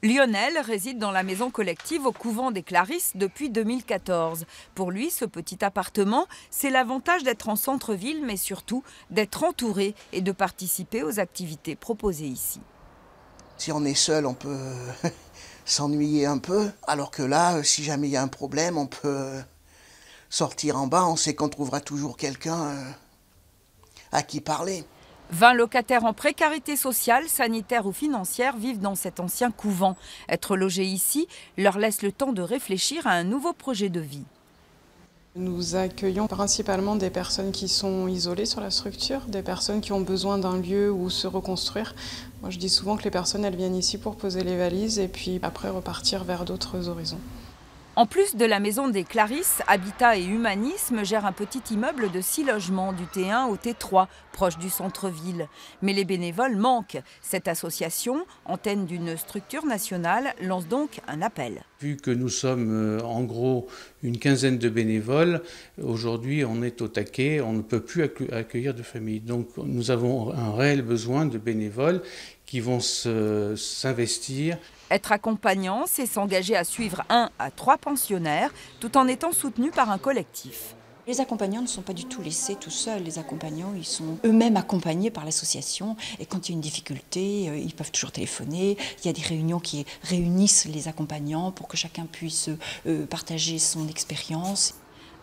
Lionel réside dans la maison collective au couvent des Clarisses depuis 2014. Pour lui, ce petit appartement, c'est l'avantage d'être en centre-ville, mais surtout d'être entouré et de participer aux activités proposées ici. Si on est seul, on peut s'ennuyer un peu, alors que là, si jamais il y a un problème, on peut sortir en bas, on sait qu'on trouvera toujours quelqu'un à qui parler. 20 locataires en précarité sociale, sanitaire ou financière vivent dans cet ancien couvent. Être logés ici leur laisse le temps de réfléchir à un nouveau projet de vie. Nous accueillons principalement des personnes qui sont isolées sur la structure, des personnes qui ont besoin d'un lieu où se reconstruire. Moi, je dis souvent que les personnes, elles viennent ici pour poser les valises et puis après repartir vers d'autres horizons. En plus de la maison des Clarisses, Habitat et Humanisme gère un petit immeuble de 6 logements du T1 au T3, proche du centre-ville. Mais les bénévoles manquent. Cette association, antenne d'une structure nationale, lance donc un appel. Vu que nous sommes en gros une quinzaine de bénévoles, aujourd'hui on est au taquet, on ne peut plus accueillir de familles. Donc nous avons un réel besoin de bénévoles qui vont s'investir. Être accompagnant, c'est s'engager à suivre 1 à 3 pensionnaires, tout en étant soutenu par un collectif. Les accompagnants ne sont pas du tout laissés tout seuls. Les accompagnants, ils sont eux-mêmes accompagnés par l'association. Et quand il y a une difficulté, ils peuvent toujours téléphoner. Il y a des réunions qui réunissent les accompagnants pour que chacun puisse partager son expérience.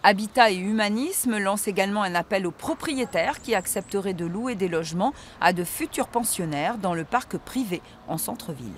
Habitat et Humanisme lance également un appel aux propriétaires qui accepteraient de louer des logements à de futurs pensionnaires dans le parc privé en centre-ville.